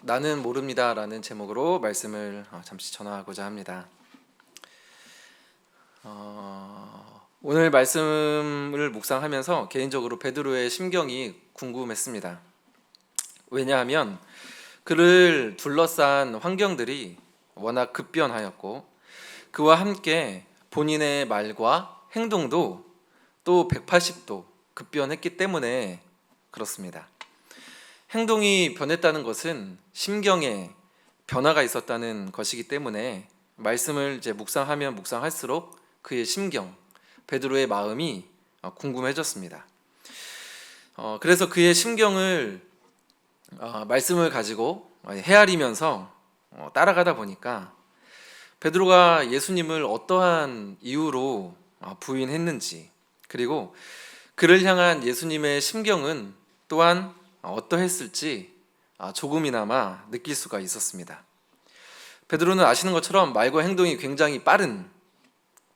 나는 모릅니다 라는 제목으로 말씀을 잠시 전하고자 합니다. 오늘 말씀을 묵상하면서 개인적으로 베드로의 심경이 궁금했습니다. 왜냐하면 그를 둘러싼 환경들이 워낙 급변하였고 그와 함께 본인의 말과 행동도 또 180도 급변했기 때문에 그렇습니다. 행동이 변했다는 것은 심경에 변화가 있었다는 것이기 때문에 말씀을 이제 묵상하면 묵상할수록 그의 심경, 베드로의 마음이 궁금해졌습니다. 그래서 그의 심경을 말씀을 가지고 헤아리면서 따라가다 보니까 베드로가 예수님을 어떠한 이유로 부인했는지, 그리고 그를 향한 예수님의 심경은 또한 어떠했을지 조금이나마 느낄 수가 있었습니다. 베드로는 아시는 것처럼 말과 행동이 굉장히 빠른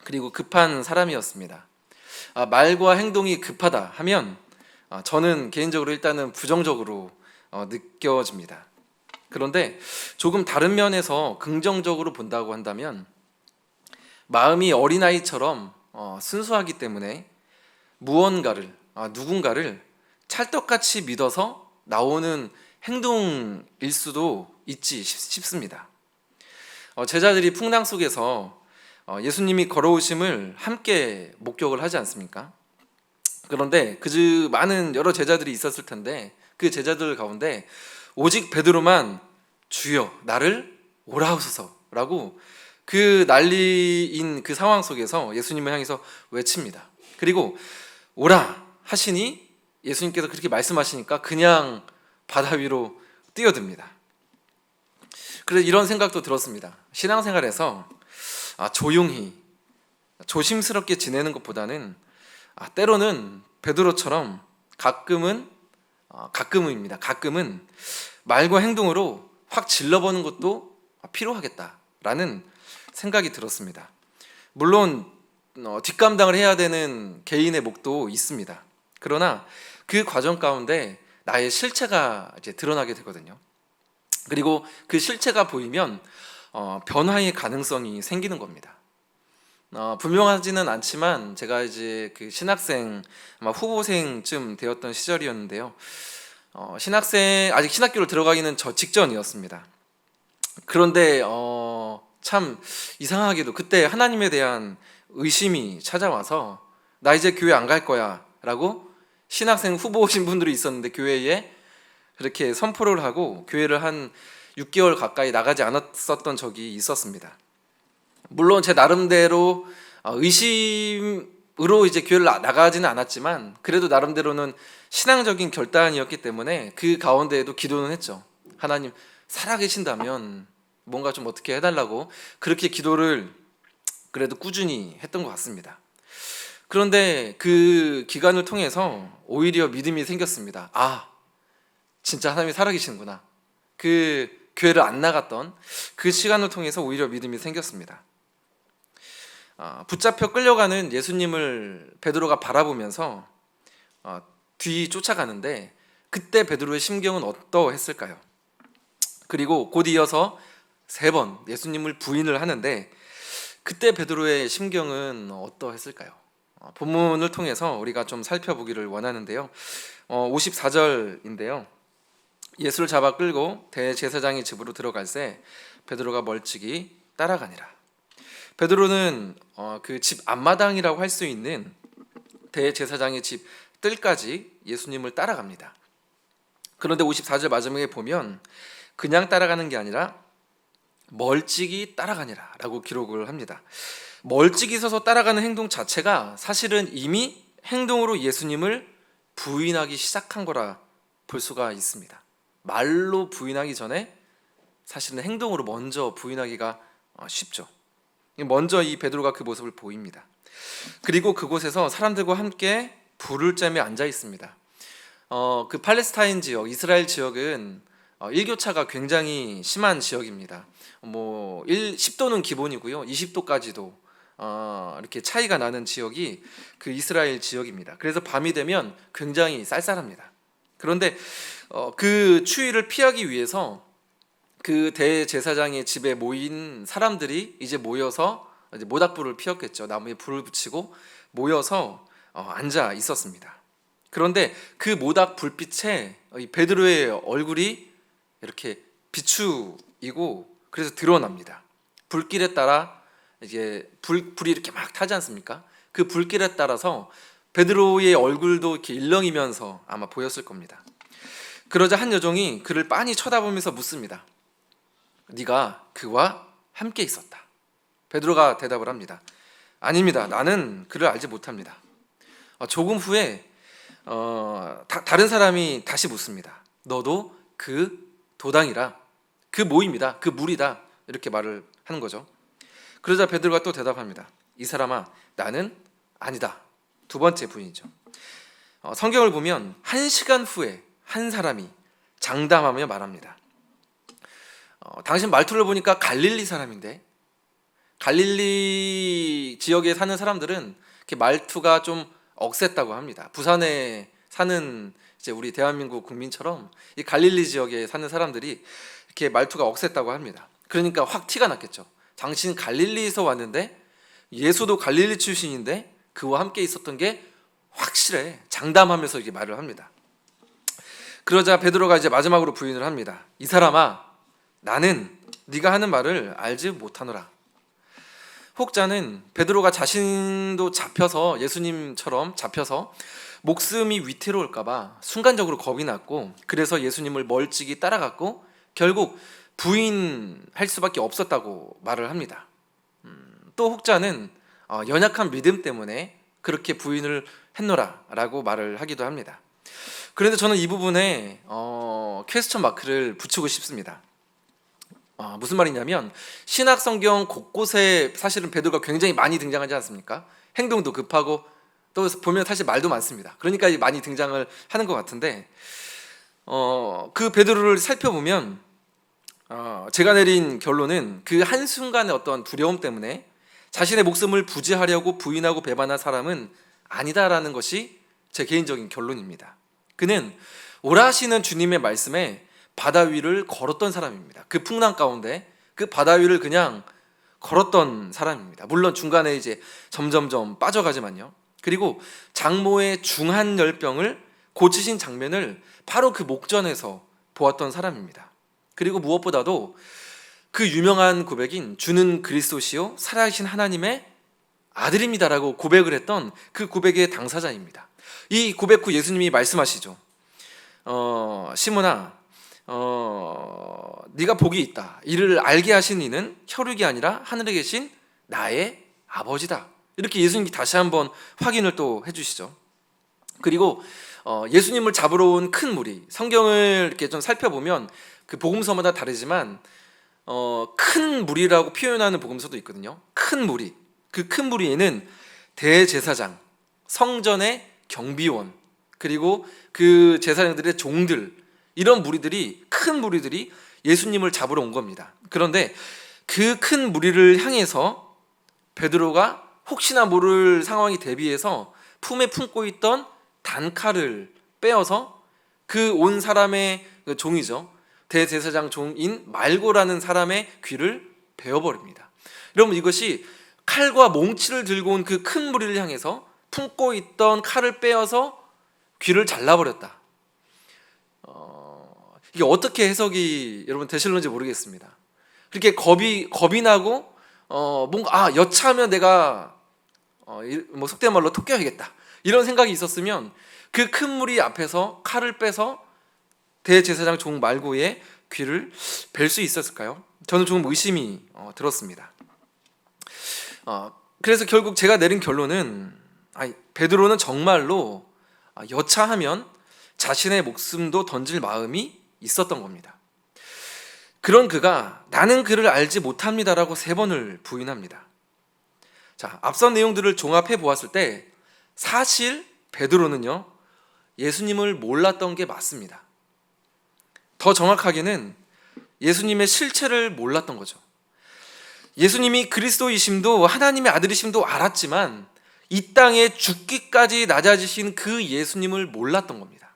그리고 급한 사람이었습니다. 말과 행동이 급하다 하면 저는 개인적으로 일단은 부정적으로 느껴집니다. 그런데 조금 다른 면에서 긍정적으로 본다고 한다면 마음이 어린아이처럼 순수하기 때문에 무언가를 누군가를 찰떡같이 믿어서 나오는 행동일 수도 있지 싶습니다. 제자들이 풍랑 속에서 예수님이 걸어오심을 함께 목격을 하지 않습니까? 그런데 그 많은 여러 제자들이 있었을 텐데 그 제자들 가운데 오직 베드로만 주여 나를 오라하소서라고 그 난리인 그 상황 속에서 예수님을 향해서 외칩니다. 그리고 오라 하시니 예수님께서 그렇게 말씀하시니까 그냥 바다 위로 뛰어듭니다. 그래서 이런 생각도 들었습니다. 신앙생활에서 조용히 조심스럽게 지내는 것보다는 때로는 베드로처럼 가끔은 말과 행동으로 확 질러보는 것도 필요하겠다라는 생각이 들었습니다. 물론 뒷감당을 해야 되는 개인의 몫도 있습니다. 그러나 그 과정 가운데 나의 실체가 이제 드러나게 되거든요. 그리고 그 실체가 보이면 변화의 가능성이 생기는 겁니다. 분명하지는 않지만 제가 이제 그 신학생 아마 후보생쯤 되었던 시절이었는데요. 신학생 아직 신학교를 들어가기는 저 직전이었습니다. 그런데 참 이상하게도 그때 하나님에 대한 의심이 찾아와서 나 이제 교회 안 갈 거야 라고 신학생 후보신 분들이 있었는데 교회에 그렇게 선포를 하고 교회를 한 6개월 가까이 나가지 않았었던 적이 있었습니다. 물론 제 나름대로 의심으로 이제 교회를 나가지는 않았지만 그래도 나름대로는 신앙적인 결단이었기 때문에 그 가운데에도 기도는 했죠. 하나님 살아계신다면 뭔가 좀 어떻게 해달라고 그렇게 기도를 그래도 꾸준히 했던 것 같습니다. 그런데 그 기간을 통해서 오히려 믿음이 생겼습니다. 진짜 하나님이 살아계시는구나. 그 교회를 안 나갔던 그 시간을 통해서 오히려 믿음이 생겼습니다. 붙잡혀 끌려가는 예수님을 베드로가 바라보면서 뒤 쫓아가는데 그때 베드로의 심경은 어떠했을까요? 그리고 곧 이어서 3번 예수님을 부인을 하는데 그때 베드로의 심경은 어떠했을까요? 본문을 통해서 우리가 좀 살펴보기를 원하는데요. 54절인데요. 예수를 잡아 끌고 대제사장의 집으로 들어갈새 베드로가 멀찍이 따라가니라. 베드로는 그 집 앞마당이라고 할 수 있는 대제사장의 집 뜰까지 예수님을 따라갑니다. 그런데 54절 마지막에 보면 그냥 따라가는 게 아니라 멀찍이 따라가니라 라고 기록을 합니다. 멀찍이 서서 따라가는 행동 자체가 사실은 이미 행동으로 예수님을 부인하기 시작한 거라 볼 수가 있습니다. 말로 부인하기 전에 사실은 행동으로 먼저 부인하기가 쉽죠. 먼저 이 베드로가 그 모습을 보입니다. 그리고 그곳에서 사람들과 함께 불을 쬐며 앉아 있습니다. 그 팔레스타인 지역, 이스라엘 지역은 일교차가 굉장히 심한 지역입니다. 10도는 기본이고요. 20도까지도 이렇게 차이가 나는 지역이 그 이스라엘 지역입니다. 그래서 밤이 되면 굉장히 쌀쌀합니다. 그런데 그 추위를 피하기 위해서 그 대제사장의 집에 모인 사람들이 이제 모여서 이제 모닥불을 피웠겠죠. 나무에 불을 붙이고 모여서 앉아 있었습니다. 그런데 그 모닥 불빛에 이 베드로의 얼굴이 이렇게 비추이고 그래서 드러납니다. 불길에 따라 이제 불이 이렇게 막 타지 않습니까? 그 불길에 따라서 베드로의 얼굴도 이렇게 일렁이면서 아마 보였을 겁니다. 그러자 한 여종이 그를 빤히 쳐다보면서 묻습니다. 네가 그와 함께 있었다. 베드로가 대답을 합니다. 아닙니다. 나는 그를 알지 못합니다. 조금 후에 다른 사람이 다시 묻습니다. 너도 그 도당이라, 그 모임이다, 그 무리다, 이렇게 말을 하는 거죠. 그러자 베드로가 또 대답합니다. 이 사람아, 나는 아니다. 두 번째 부인이죠. 성경을 보면 1시간 후에 한 사람이 장담하며 말합니다. 당신 말투를 보니까 갈릴리 사람인데, 갈릴리 지역에 사는 사람들은 이렇게 말투가 좀 억셌다고 합니다. 부산에 사는 이제 우리 대한민국 국민처럼 이 갈릴리 지역에 사는 사람들이 이렇게 말투가 억셌다고 합니다. 그러니까 확 티가 났겠죠. 당신 갈릴리에서 왔는데, 예수도 갈릴리 출신인데 그와 함께 있었던 게 확실해. 장담하면서 이렇게 말을 합니다. 그러자 베드로가 이제 마지막으로 부인을 합니다. 이 사람아, 나는 네가 하는 말을 알지 못하노라. 혹자는 베드로가 자신도 잡혀서, 예수님처럼 잡혀서 목숨이 위태로울까봐 순간적으로 겁이 났고, 그래서 예수님을 멀찍이 따라갔고 결국 부인할 수밖에 없었다고 말을 합니다. 또 혹자는 연약한 믿음 때문에 그렇게 부인을 했노라 라고 말을 하기도 합니다. 그런데 저는 이 부분에 퀘스천 마크를 붙이고 싶습니다. 무슨 말이냐면, 신약 성경 곳곳에 사실은 베드로가 굉장히 많이 등장하지 않습니까? 행동도 급하고 또 보면 사실 말도 많습니다. 그러니까 많이 등장을 하는 것 같은데, 그 베드로를 살펴보면 제가 내린 결론은 그 한순간의 어떤 두려움 때문에 자신의 목숨을 부지하려고 부인하고 배반한 사람은 아니다라는 것이 제 개인적인 결론입니다. 그는 오라 하시는 주님의 말씀에 바다 위를 걸었던 사람입니다. 그 풍랑 가운데 그 바다 위를 그냥 걸었던 사람입니다. 물론 중간에 이제 점점점 빠져가지만요. 그리고 장모의 중한 열병을 고치신 장면을 바로 그 목전에서 보았던 사람입니다. 그리고 무엇보다도 그 유명한 고백인 주는 그리스도시요 살아계신 하나님의 아들입니다라고 고백을 했던 그 고백의 당사자입니다. 이 고백 후 예수님이 말씀하시죠. 시몬아, 네가 복이 있다. 이를 알게 하신 이는 혈육이 아니라 하늘에 계신 나의 아버지다. 이렇게 예수님이 다시 한번 확인을 또 해주시죠. 그리고 예수님을 잡으러 온 큰 무리, 성경을 이렇게 좀 살펴보면 그 복음서마다 다르지만 큰 무리라고 표현하는 복음서도 있거든요. 큰 무리, 그 큰 무리에는 대제사장, 성전의 경비원, 그리고 그 제사장들의 종들, 이런 무리들이, 큰 무리들이 예수님을 잡으러 온 겁니다. 그런데 그 큰 무리를 향해서 베드로가 혹시나 모를 상황이 대비해서 품에 품고 있던 단칼을 빼어서 그 온 사람의 종이죠, 대제사장 종인 말고라는 사람의 귀를 베어버립니다. 여러분, 이것이 칼과 몽치를 들고 온 그 큰 무리를 향해서 품고 있던 칼을 빼어서 귀를 잘라버렸다. 이게 어떻게 해석이 여러분 되실런지 모르겠습니다. 그렇게 겁이 나고 뭔가 여차하면 내가 뭐 속된 말로 토껴야겠다, 이런 생각이 있었으면 그 큰 무리 앞에서 칼을 빼서 대제사장 종 말고의 귀를 벨 수 있었을까요? 저는 조금 의심이 들었습니다. 그래서 결국 제가 내린 결론은 베드로는 정말로 여차하면 자신의 목숨도 던질 마음이 있었던 겁니다. 그런 그가 나는 그를 알지 못합니다라고 3번을 부인합니다. 자, 앞선 내용들을 종합해 보았을 때 사실 베드로는요, 예수님을 몰랐던 게 맞습니다. 더 정확하게는 예수님의 실체를 몰랐던 거죠. 예수님이 그리스도이심도 하나님의 아들이심도 알았지만 이 땅에 죽기까지 낮아지신 그 예수님을 몰랐던 겁니다.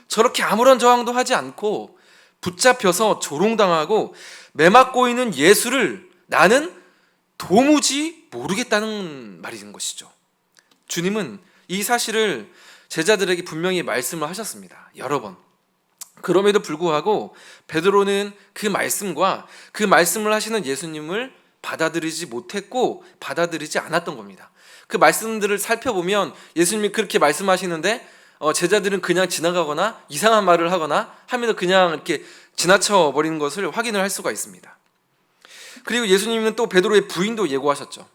저렇게 아무런 저항도 하지 않고 붙잡혀서 조롱당하고 매맞고 있는 예수를 나는 도무지 모르겠다는 말인 것이죠. 주님은 이 사실을 제자들에게 분명히 말씀을 하셨습니다. 여러 번. 그럼에도 불구하고 베드로는 그 말씀과 그 말씀을 하시는 예수님을 받아들이지 못했고 받아들이지 않았던 겁니다. 그 말씀들을 살펴보면 예수님이 그렇게 말씀하시는데 제자들은 그냥 지나가거나 이상한 말을 하거나 하면서 그냥 이렇게 지나쳐 버리는 것을 확인을 할 수가 있습니다. 그리고 예수님은 또 베드로의 부인도 예고하셨죠.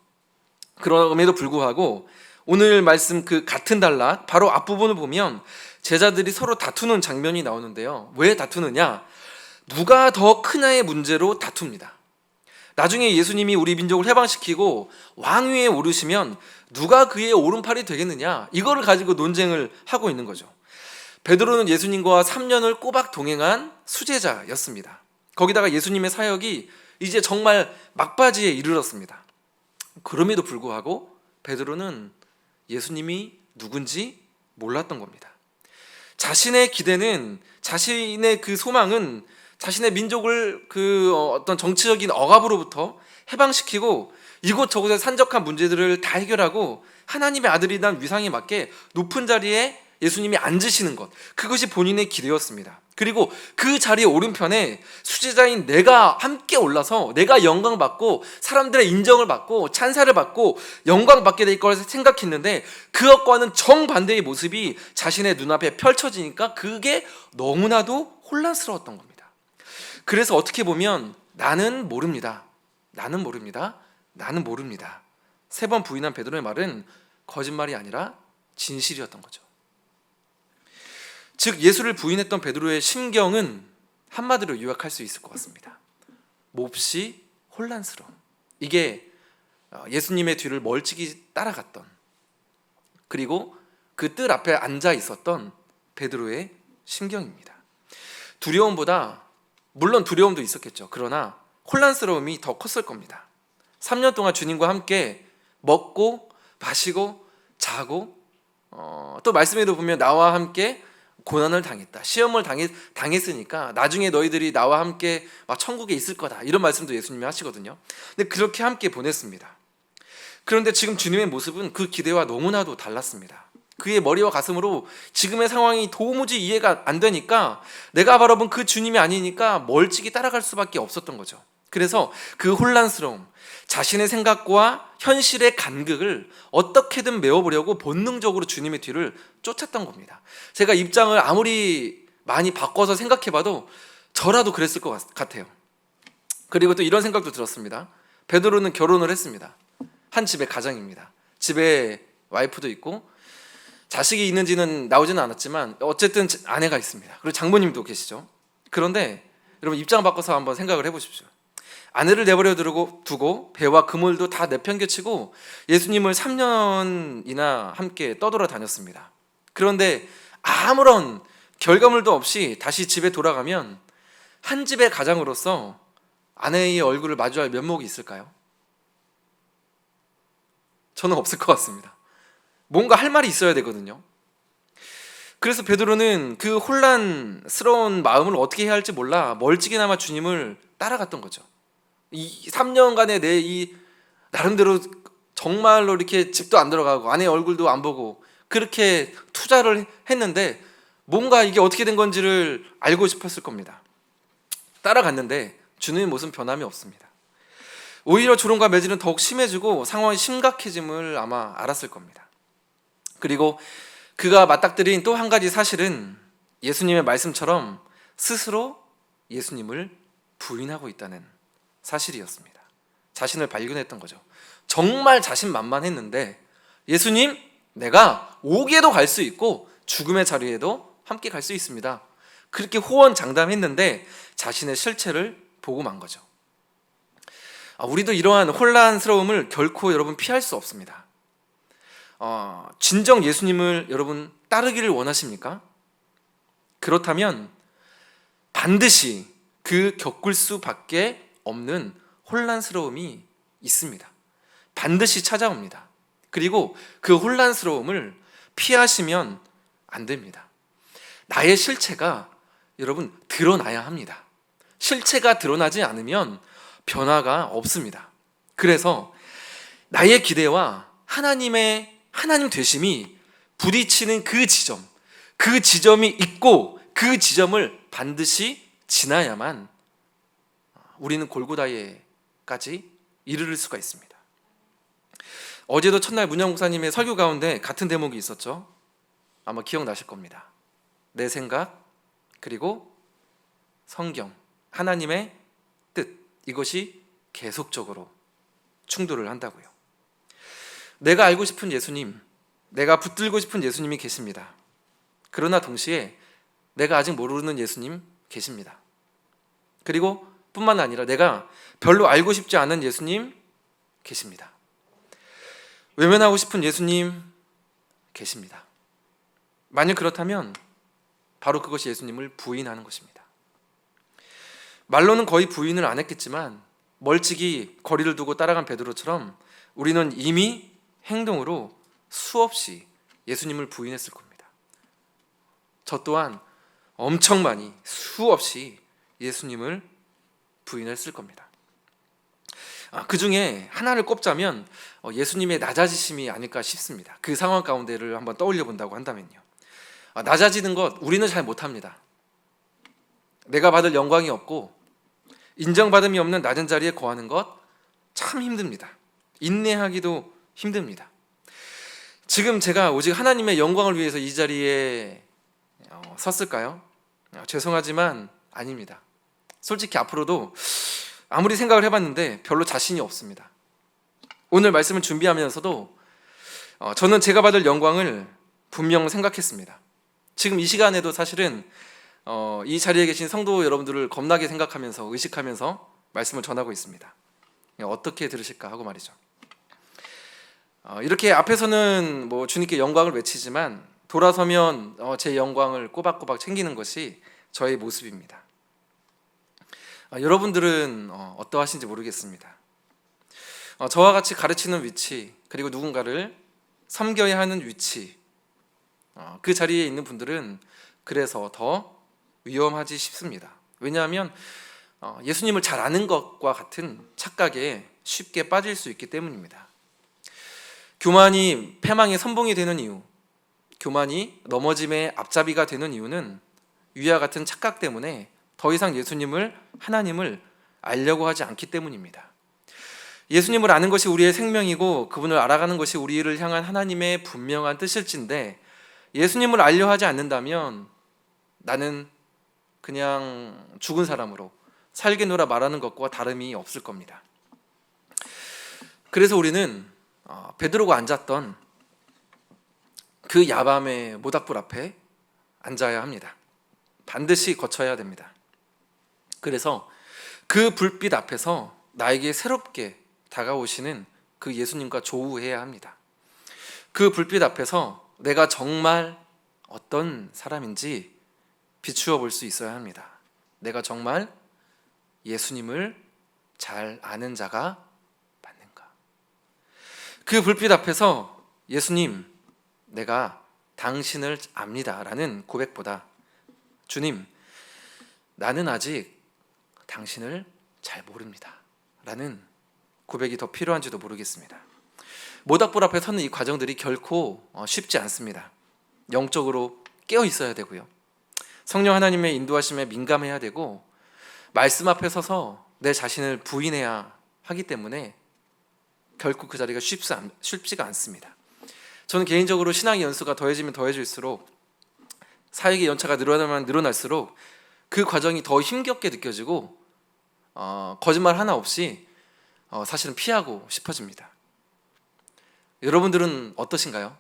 그럼에도 불구하고 오늘 말씀 그 같은 단락 바로 앞부분을 보면 제자들이 서로 다투는 장면이 나오는데요. 왜 다투느냐? 누가 더 크냐의 문제로 다툽니다. 나중에 예수님이 우리 민족을 해방시키고 왕위에 오르시면 누가 그의 오른팔이 되겠느냐? 이거를 가지고 논쟁을 하고 있는 거죠. 베드로는 예수님과 3년을 꼬박 동행한 수제자였습니다. 거기다가 예수님의 사역이 이제 정말 막바지에 이르렀습니다. 그럼에도 불구하고 베드로는 예수님이 누군지 몰랐던 겁니다. 자신의 기대는, 자신의 그 소망은 자신의 민족을 그 어떤 정치적인 억압으로부터 해방시키고 이곳저곳의 산적한 문제들을 다 해결하고 하나님의 아들이란 위상에 맞게 높은 자리에 예수님이 앉으시는 것, 그것이 본인의 기대였습니다. 그리고 그 자리의 오른편에 수제자인 내가 함께 올라서 내가 영광받고 사람들의 인정을 받고 찬사를 받고 영광받게 될 거라 생각했는데 그것과는 정반대의 모습이 자신의 눈앞에 펼쳐지니까 그게 너무나도 혼란스러웠던 겁니다. 그래서 어떻게 보면 나는 모릅니다. 나는 모릅니다. 나는 모릅니다. 3번 부인한 베드로의 말은 거짓말이 아니라 진실이었던 거죠. 즉 예수를 부인했던 베드로의 심경은 한마디로 요약할 수 있을 것 같습니다. 몹시 혼란스러움. 이게 예수님의 뒤를 멀찍이 따라갔던, 그리고 그 뜰 앞에 앉아 있었던 베드로의 심경입니다. 두려움보다, 물론 두려움도 있었겠죠. 그러나 혼란스러움이 더 컸을 겁니다. 3년 동안 주님과 함께 먹고 마시고 자고 또 말씀에도 보면 나와 함께 고난을 당했다, 시험을 당했으니까 나중에 너희들이 나와 함께 막 천국에 있을 거다, 이런 말씀도 예수님이 하시거든요. 근데 그렇게 함께 보냈습니다. 그런데 지금 주님의 모습은 그 기대와 너무나도 달랐습니다. 그의 머리와 가슴으로 지금의 상황이 도무지 이해가 안 되니까 내가 바라본 그 주님이 아니니까 멀찍이 따라갈 수밖에 없었던 거죠. 그래서 그 혼란스러움, 자신의 생각과 현실의 간극을 어떻게든 메워보려고 본능적으로 주님의 뒤를 쫓았던 겁니다. 제가 입장을 아무리 많이 바꿔서 생각해봐도 저라도 그랬을 것 같아요. 그리고 또 이런 생각도 들었습니다. 베드로는 결혼을 했습니다. 한 집의 가장입니다. 집에 와이프도 있고 자식이 있는지는 나오지는 않았지만 어쨌든 아내가 있습니다. 그리고 장모님도 계시죠. 그런데 여러분 입장 바꿔서 한번 생각을 해보십시오. 아내를 내버려 두고 배와 그물도 다 내팽개치고 예수님을 3년이나 함께 떠돌아 다녔습니다. 그런데 아무런 결과물도 없이 다시 집에 돌아가면 한 집의 가장으로서 아내의 얼굴을 마주할 면목이 있을까요? 저는 없을 것 같습니다. 뭔가 할 말이 있어야 되거든요. 그래서 베드로는 그 혼란스러운 마음을 어떻게 해야 할지 몰라 멀찍이나마 주님을 따라갔던 거죠. 이 3년간의 내 이 나름대로 정말로 이렇게 집도 안 들어가고 아내의 얼굴도 안 보고 그렇게 투자를 했는데 뭔가 이게 어떻게 된 건지를 알고 싶었을 겁니다. 따라갔는데 주님의 모습은 변함이 없습니다. 오히려 조롱과 매질은 더욱 심해지고 상황이 심각해짐을 아마 알았을 겁니다. 그리고 그가 맞닥뜨린 또 한 가지 사실은 예수님의 말씀처럼 스스로 예수님을 부인하고 있다는 사실이었습니다. 자신을 발견했던 거죠. 정말 자신만만했는데 예수님, 내가 옥에도 갈 수 있고 죽음의 자리에도 함께 갈 수 있습니다. 그렇게 호언장담했는데 자신의 실체를 보고 만 거죠. 우리도 이러한 혼란스러움을 결코 여러분 피할 수 없습니다. 진정 예수님을 여러분 따르기를 원하십니까? 그렇다면 반드시 그 겪을 수밖에 없는 혼란스러움이 있습니다. 반드시 찾아옵니다. 그리고 그 혼란스러움을 피하시면 안 됩니다. 나의 실체가 여러분 드러나야 합니다. 실체가 드러나지 않으면 변화가 없습니다. 그래서 나의 기대와 하나님 되심이 부딪히는 그 지점이 있고 그 지점을 반드시 지나야만 우리는 골고다에까지 이르를 수가 있습니다. 어제도 첫날 문영 목사님의 설교 가운데 같은 대목이 있었죠. 아마 기억나실 겁니다. 내 생각 그리고 성경, 하나님의 뜻, 이것이 계속적으로 충돌을 한다고요. 내가 알고 싶은 예수님, 내가 붙들고 싶은 예수님이 계십니다. 그러나 동시에 내가 아직 모르는 예수님 계십니다. 그리고 뿐만 아니라 내가 별로 알고 싶지 않은 예수님 계십니다. 외면하고 싶은 예수님 계십니다. 만약 그렇다면 바로 그것이 예수님을 부인하는 것입니다. 말로는 거의 부인을 안 했겠지만 멀찍이 거리를 두고 따라간 베드로처럼 우리는 이미 행동으로 수없이 예수님을 부인했을 겁니다. 저 또한 엄청 많이 수없이 예수님을 부인했을 겁니다. 그 중에 하나를 꼽자면 예수님의 낮아지심이 아닐까 싶습니다. 그 상황 가운데를 한번 떠올려 본다고 한다면요. 낮아지는 것 우리는 잘 못합니다. 내가 받을 영광이 없고 인정받음이 없는 낮은 자리에 거하는 것 참 힘듭니다. 인내하기도 힘듭니다. 지금 제가 오직 하나님의 영광을 위해서 이 자리에 섰을까요? 죄송하지만 아닙니다. 솔직히 앞으로도 아무리 생각을 해봤는데 별로 자신이 없습니다. 오늘 말씀을 준비하면서도 저는 제가 받을 영광을 분명 생각했습니다. 지금 이 시간에도 사실은 이 자리에 계신 성도 여러분들을 겁나게 생각하면서 의식하면서 말씀을 전하고 있습니다. 어떻게 들으실까 하고 말이죠. 이렇게 앞에서는 주님께 영광을 외치지만 돌아서면 제 영광을 꼬박꼬박 챙기는 것이 저의 모습입니다. 여러분들은 어떠하신지 모르겠습니다. 저와 같이 가르치는 위치 그리고 누군가를 섬겨야 하는 위치 그 자리에 있는 분들은 그래서 더 위험하지 싶습니다. 왜냐하면 예수님을 잘 아는 것과 같은 착각에 쉽게 빠질 수 있기 때문입니다. 교만이 패망의 선봉이 되는 이유, 교만이 넘어짐의 앞잡이가 되는 이유는 위와 같은 착각 때문에 더 이상 하나님을 알려고 하지 않기 때문입니다. 예수님을 아는 것이 우리의 생명이고 그분을 알아가는 것이 우리를 향한 하나님의 분명한 뜻일진데 예수님을 알려 하지 않는다면 나는 그냥 죽은 사람으로 살게노라 말하는 것과 다름이 없을 겁니다. 그래서 우리는 베드로가 앉았던 그 야밤의 모닥불 앞에 앉아야 합니다. 반드시 거쳐야 됩니다. 그래서 그 불빛 앞에서 나에게 새롭게 다가오시는 그 예수님과 조우해야 합니다. 그 불빛 앞에서 내가 정말 어떤 사람인지 비추어 볼 수 있어야 합니다. 내가 정말 예수님을 잘 아는 자가 맞는가? 그 불빛 앞에서 예수님, 내가 당신을 압니다 라는 고백보다 주님, 나는 아직 당신을 잘 모릅니다 라는 고백이 더 필요한지도 모르겠습니다. 모닥불 앞에 서는 이 과정들이 결코 쉽지 않습니다. 영적으로 깨어 있어야 되고요. 성령 하나님의 인도하심에 민감해야 되고 말씀 앞에 서서 내 자신을 부인해야 하기 때문에 결코 그 자리가 쉽지가 않습니다. 저는 개인적으로 신앙의 연수가 더해지면 더해질수록 사역의 연차가 늘어나면 늘어날수록 그 과정이 더 힘겹게 느껴지고 거짓말 하나 없이 사실은 피하고 싶어집니다. 여러분들은 어떠신가요?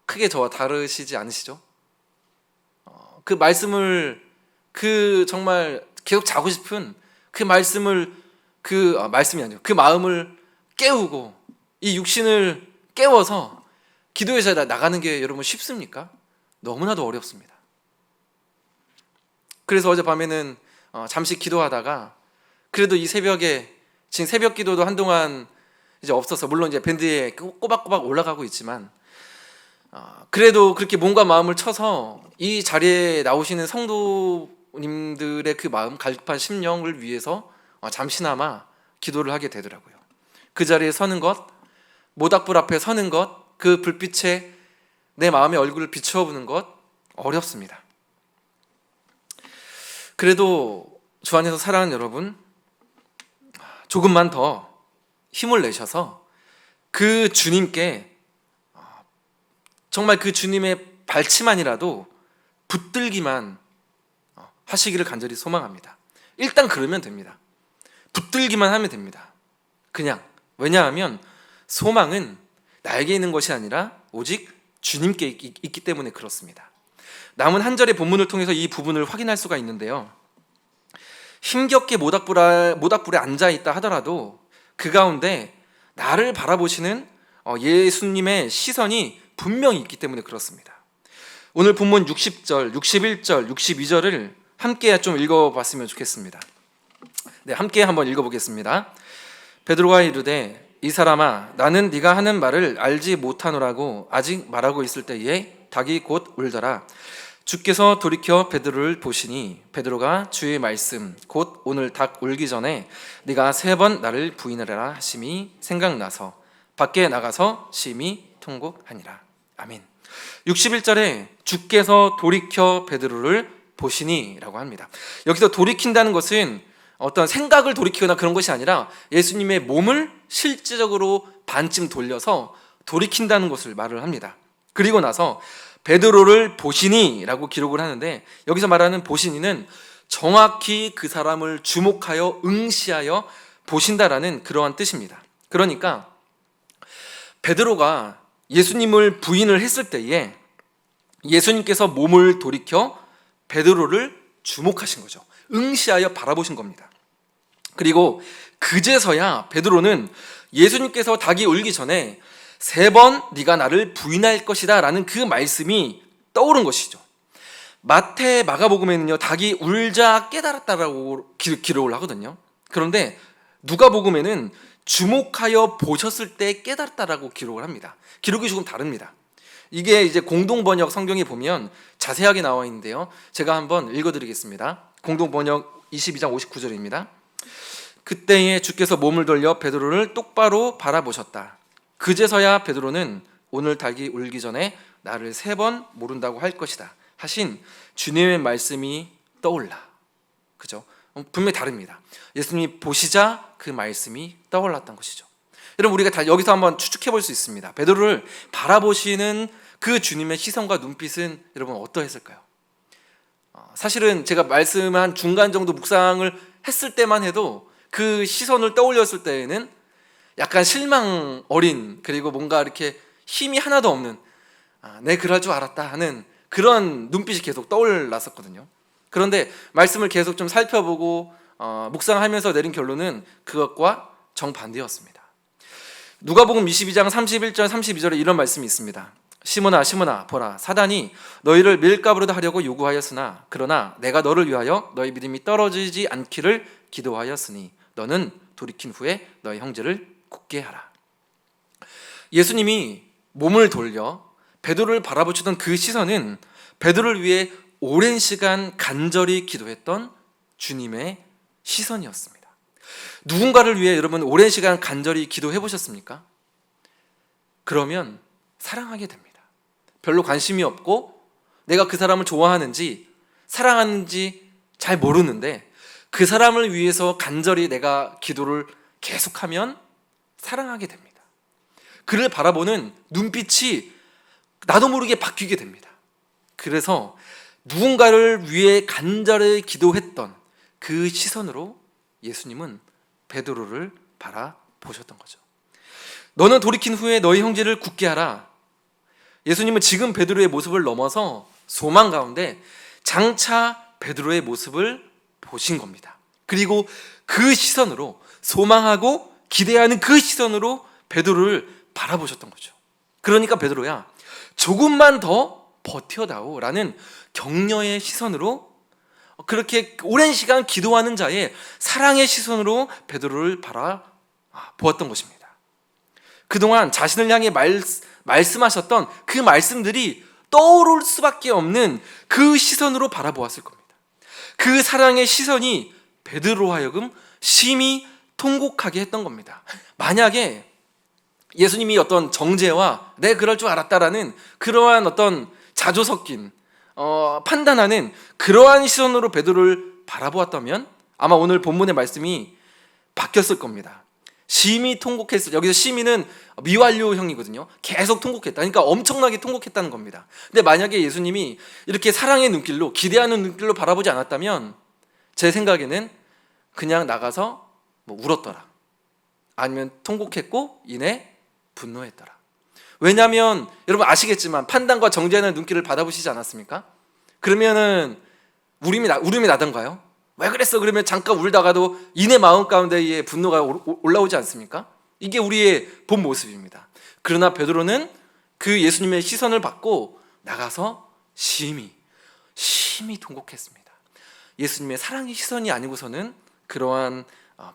크게 저와 다르시지 않으시죠? 그 말씀을 정말 계속 자고 싶은 그 말씀을 말씀이 아니죠. 그 마음을 깨우고 이 육신을 깨워서 기도의 자리에 나가는 게 여러분 쉽습니까? 너무나도 어렵습니다. 그래서 어젯밤에는 잠시 기도하다가 그래도 이 새벽에 지금 새벽 기도도 한동안 이제 없어서 물론 이제 밴드에 꼬박꼬박 올라가고 있지만 그래도 그렇게 몸과 마음을 쳐서 이 자리에 나오시는 성도님들의 그 마음, 갈급한 심령을 위해서 잠시나마 기도를 하게 되더라고요. 그 자리에 서는 것, 모닥불 앞에 서는 것, 그 불빛에 내 마음의 얼굴을 비추어 보는 것 어렵습니다. 그래도 주 안에서 사랑하는 여러분, 조금만 더 힘을 내셔서 그 주님께 정말 그 주님의 발치만이라도 붙들기만 하시기를 간절히 소망합니다. 일단 그러면 됩니다. 붙들기만 하면 됩니다. 그냥. 왜냐하면 소망은 나에게 있는 것이 아니라 오직 주님께 있기 때문에 그렇습니다. 남은 한 절의 본문을 통해서 이 부분을 확인할 수가 있는데요. 힘겹게 모닥불에 앉아있다 하더라도 그 가운데 나를 바라보시는 예수님의 시선이 분명히 있기 때문에 그렇습니다. 오늘 본문 60절, 61절, 62절을 함께 좀 읽어봤으면 좋겠습니다. 네, 함께 한번 읽어보겠습니다. 베드로가 이르되 이 사람아 나는 네가 하는 말을 알지 못하노라고 아직 말하고 있을 때에 닭이 곧 울더라. 주께서 돌이켜 베드로를 보시니 베드로가 주의 말씀 곧 오늘 닭 울기 전에 네가 3번 나를 부인하리라 하심이 생각나서 밖에 나가서 심히 통곡하니라. 아멘. 61절에 주께서 돌이켜 베드로를 보시니 라고 합니다. 여기서 돌이킨다는 것은 어떤 생각을 돌이키거나 그런 것이 아니라 예수님의 몸을 실제적으로 반쯤 돌려서 돌이킨다는 것을 말을 합니다. 그리고 나서 베드로를 보시니 라고 기록을 하는데, 여기서 말하는 보시니는 정확히 그 사람을 주목하여 응시하여 보신다라는 그러한 뜻입니다. 그러니까 베드로가 예수님을 부인을 했을 때에 예수님께서 몸을 돌이켜 베드로를 주목하신 거죠. 응시하여 바라보신 겁니다. 그리고 그제서야 베드로는 예수님께서 닭이 울기 전에 3번 네가 나를 부인할 것이다 라는 그 말씀이 떠오른 것이죠. 마태, 마가복음에는요 닭이 울자 깨달았다라고 기록을 하거든요. 그런데 누가복음에는 주목하여 보셨을 때 깨달았다라고 기록을 합니다. 기록이 조금 다릅니다. 이게 이제 공동번역 성경에 보면 자세하게 나와 있는데요, 제가 한번 읽어드리겠습니다. 공동번역 22장 59절입니다. 그때에 주께서 몸을 돌려 베드로를 똑바로 바라보셨다. 그제서야 베드로는 오늘 닭이 울기 전에 나를 3번 모른다고 할 것이다 하신 주님의 말씀이 떠올라. 그죠? 분명히 다릅니다. 예수님이 보시자 그 말씀이 떠올랐던 것이죠. 여러분, 우리가 다 여기서 한번 추측해 볼 수 있습니다. 베드로를 바라보시는 그 주님의 시선과 눈빛은 여러분 어떠했을까요? 사실은 제가 말씀한 중간 정도 묵상을 했을 때만 해도 그 시선을 떠올렸을 때에는 약간 실망 어린, 그리고 뭔가 이렇게 힘이 하나도 없는, 내 그럴 줄 알았다 하는 그런 눈빛이 계속 떠올랐었거든요. 그런데 말씀을 계속 좀 살펴보고 묵상하면서 내린 결론은 그것과 정반대였습니다. 누가복음 22장 31절 32절에 이런 말씀이 있습니다. 시몬아 시몬아 보라, 사단이 너희를 밀가부르다 하려고 요구하였으나 그러나 내가 너를 위하여 너희 믿음이 떨어지지 않기를 기도하였으니 너는 돌이킨 후에 너희 형제를 굳게 하라. 예수님이 몸을 돌려 베드로를 바라보시던 그 시선은 베드로를 위해 오랜 시간 간절히 기도했던 주님의 시선이었습니다. 누군가를 위해 여러분 오랜 시간 간절히 기도해 보셨습니까? 그러면 사랑하게 됩니다. 별로 관심이 없고 내가 그 사람을 좋아하는지 사랑하는지 잘 모르는데 그 사람을 위해서 간절히 내가 기도를 계속하면 사랑하게 됩니다. 그를 바라보는 눈빛이 나도 모르게 바뀌게 됩니다. 그래서 누군가를 위해 간절히 기도했던 그 시선으로 예수님은 베드로를 바라보셨던 거죠. 너는 돌이킨 후에 너희 형제를 굳게 하라. 예수님은 지금 베드로의 모습을 넘어서 소망 가운데 장차 베드로의 모습을 보신 겁니다. 그리고 그 시선으로, 소망하고 기대하는 그 시선으로 베드로를 바라보셨던 거죠. 그러니까 베드로야, 조금만 더 버텨다오 라는 격려의 시선으로, 그렇게 오랜 시간 기도하는 자의 사랑의 시선으로 베드로를 바라보았던 것입니다. 그동안 자신을 향해 말씀하셨던 그 말씀들이 떠오를 수밖에 없는 그 시선으로 바라보았을 겁니다. 그 사랑의 시선이 베드로로 하여금 심히 통곡하게 했던 겁니다. 만약에 예수님이 어떤 정죄와 내 그럴 줄 알았다라는 그러한 어떤 자조 섞인 판단하는 그러한 시선으로 베드로를 바라보았다면 아마 오늘 본문의 말씀이 바뀌었을 겁니다. 심히 통곡했을, 여기서 심히는 미완료형이거든요. 계속 통곡했다. 그러니까 엄청나게 통곡했다는 겁니다. 근데 만약에 예수님이 이렇게 사랑의 눈길로, 기대하는 눈길로 바라보지 않았다면 제 생각에는 그냥 나가서 뭐 울었더라, 아니면 통곡했고 이내 분노했더라. 왜냐하면 여러분 아시겠지만 판단과 정죄하는 눈길을 받아보시지 않았습니까? 그러면은 울음이 나던가요? 왜 그랬어? 그러면 잠깐 울다가도 이내 마음 가운데에 분노가 올라오지 않습니까? 이게 우리의 본 모습입니다. 그러나 베드로는 그 예수님의 시선을 받고 나가서 심히 통곡했습니다. 예수님의 사랑의 시선이 아니고서는 그러한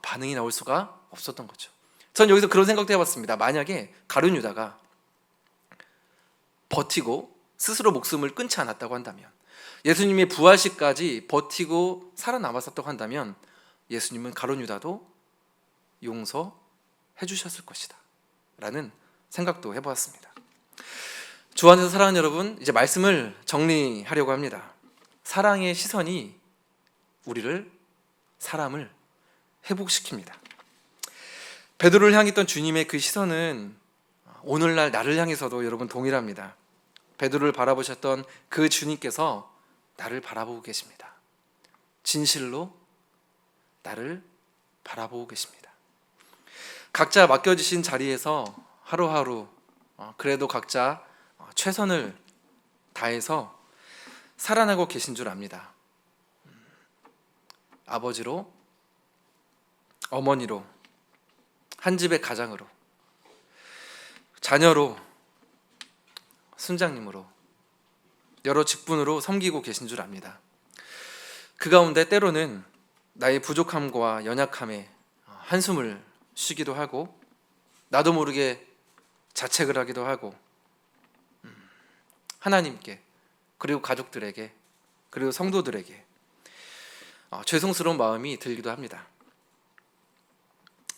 반응이 나올 수가 없었던 거죠. 전 여기서 그런 생각도 해봤습니다. 만약에 가룟 유다가 버티고 스스로 목숨을 끊지 않았다고 한다면, 예수님의 부활시까지 버티고 살아남았었다고 한다면 예수님은 가룟 유다도 용서해 주셨을 것이다 라는 생각도 해보았습니다. 주 안에서 사랑하는 여러분, 이제 말씀을 정리하려고 합니다. 사랑의 시선이 사람을 회복시킵니다. 베드로를 향했던 주님의 그 시선은 오늘날 나를 향해서도 여러분 동일합니다. 베드로를 바라보셨던 그 주님께서 나를 바라보고 계십니다. 진실로 나를 바라보고 계십니다. 각자 맡겨주신 자리에서 하루하루 그래도 각자 최선을 다해서 살아나고 계신 줄 압니다. 아버지로, 어머니로, 한 집의 가장으로, 자녀로, 순장님으로, 여러 직분으로 섬기고 계신 줄 압니다. 그 가운데 때로는 나의 부족함과 연약함에 한숨을 쉬기도 하고, 나도 모르게 자책을 하기도 하고, 하나님께, 그리고 가족들에게, 그리고 성도들에게 죄송스러운 마음이 들기도 합니다.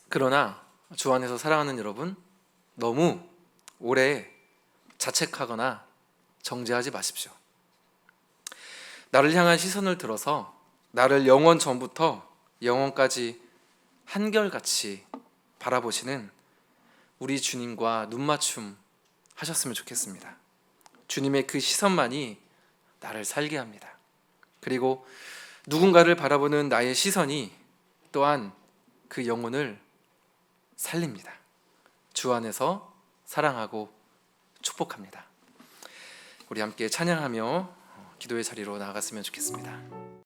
그러나 주 안에서 사랑하는 여러분, 너무 오래 자책하거나 정죄하지 마십시오. 나를 향한 시선을 들어서 나를 영원 전부터 영원까지 한결같이 바라보시는 우리 주님과 눈맞춤 하셨으면 좋겠습니다. 주님의 그 시선만이 나를 살게 합니다. 그리고 누군가를 바라보는 나의 시선이 또한 그 영혼을 살립니다. 주 안에서 사랑하고 축복합니다. 우리 함께 찬양하며 기도의 자리로 나아갔으면 좋겠습니다.